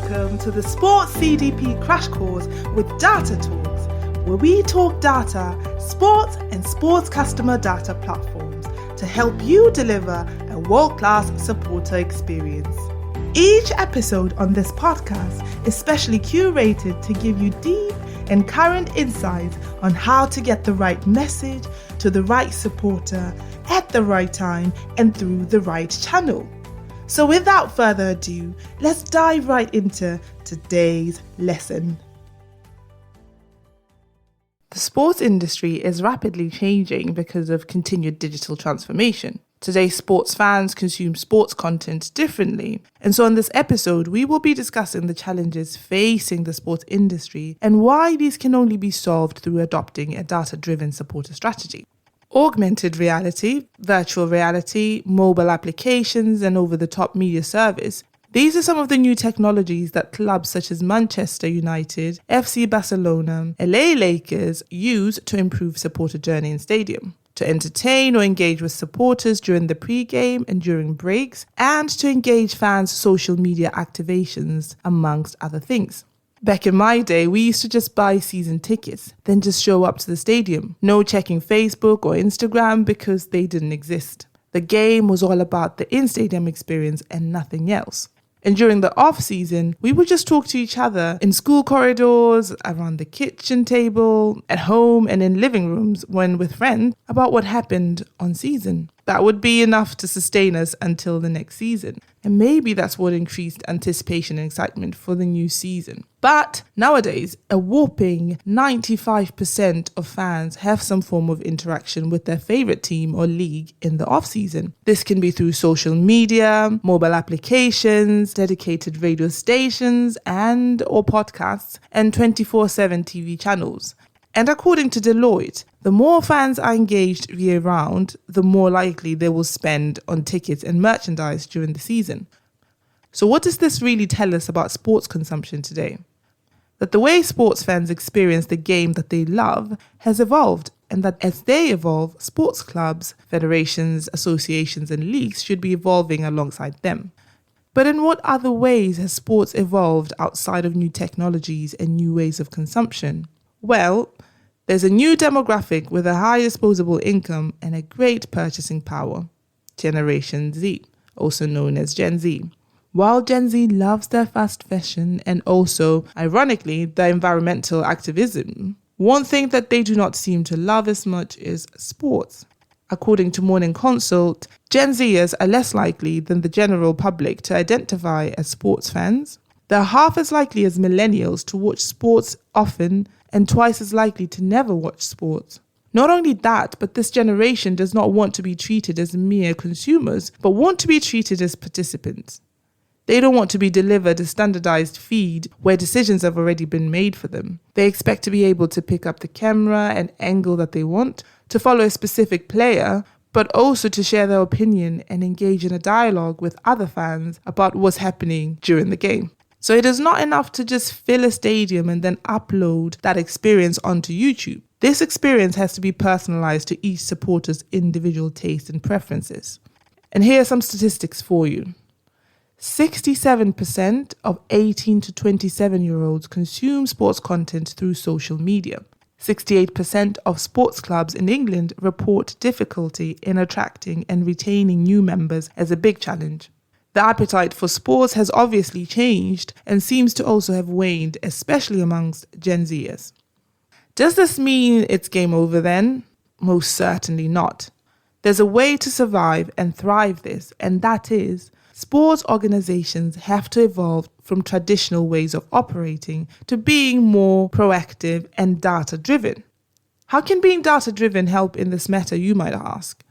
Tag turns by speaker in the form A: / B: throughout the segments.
A: welcome to the Sports CDP Crash Course with Data Talks, where we talk data, sports and sports customer data platforms to help you deliver a world-class supporter experience. Each episode on this podcast is specially curated to give you deep and current insights on how to get the right message to the right supporter at the right time and through the right channel. So without further ado, let's dive right into today's lesson. The sports industry is rapidly changing because of continued digital transformation. Today, sports fans consume sports content differently. And so in this episode, we will be discussing the challenges facing the sports industry and why these can only be solved through adopting a data-driven supporter strategy. Augmented reality, virtual reality, mobile applications, and over-the-top media service. These are some of the new technologies that clubs such as Manchester United, FC Barcelona, LA Lakers use to improve supporter journey in stadium, to entertain or engage with supporters during the pre-game and during breaks, and to engage fans' social media activations, amongst other things. Back in my day, we used to just buy season tickets, then just show up to the stadium. No checking Facebook or Instagram because they didn't exist. The game was all about the in-stadium experience and nothing else. And during the off-season, we would just talk to each other in school corridors, around the kitchen table, at home and in living rooms when with friends about what happened on season. That would be enough to sustain us until the next season. And maybe that's what increased anticipation and excitement for the new season. But nowadays, a whopping 95% of fans have some form of interaction with their favorite team or league in the off-season. This can be through social media, mobile applications, dedicated radio stations and/or podcasts, and 24/7 TV channels. And according to Deloitte, the more fans are engaged year-round, the more likely they will spend on tickets and merchandise during the season. So what does this really tell us about sports consumption today? That the way sports fans experience the game that they love has evolved, and that as they evolve, sports clubs, federations, associations and leagues should be evolving alongside them. But in what other ways has sports evolved outside of new technologies and new ways of consumption? Well, there's a new demographic with a high disposable income and a great purchasing power. Generation Z, also known as Gen Z. While Gen Z loves their fast fashion and also, ironically, their environmental activism, one thing that they do not seem to love as much is sports. According to Morning Consult, Gen Zers are less likely than the general public to identify as sports fans. They're half as likely as millennials to watch sports often and twice as likely to never watch sports. Not only that, but this generation does not want to be treated as mere consumers, but want to be treated as participants. They don't want to be delivered a standardized feed where decisions have already been made for them. They expect to be able to pick up the camera and angle that they want, to follow a specific player, but also to share their opinion and engage in a dialogue with other fans about what's happening during the game. So it is not enough to just fill a stadium and then upload that experience onto YouTube. This experience has to be personalized to each supporter's individual taste and preferences. And here are some statistics for you. 67% of 18 to 27-year-olds consume sports content through social media. 68% of sports clubs in England report difficulty in attracting and retaining new members as a big challenge. The appetite for sports has obviously changed and seems to also have waned, especially amongst Gen Zers. Does this mean it's game over then? Most certainly not. There's a way to survive and thrive this, and that is sports organizations have to evolve from traditional ways of operating to being more proactive and data-driven. How can being data-driven help in this matter, you might ask?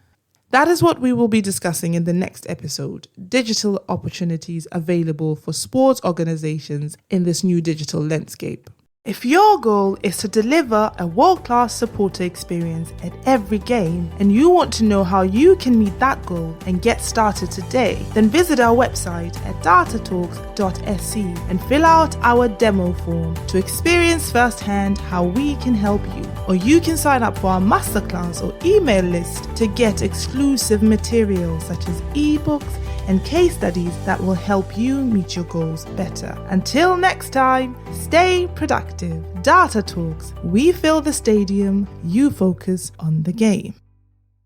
A: That is what we will be discussing in the next episode, digital opportunities available for sports organizations in this new digital landscape. If your goal is to deliver a world-class supporter experience at every game and you want to know how you can meet that goal and get started today, then visit our website at datatalks.sc and fill out our demo form to experience firsthand how we can help you. Or you can sign up for our masterclass or email list to get exclusive materials such as ebooks, and case studies that will help you meet your goals better. Until next time, stay productive. Data Talks. We fill the stadium, you focus on the game.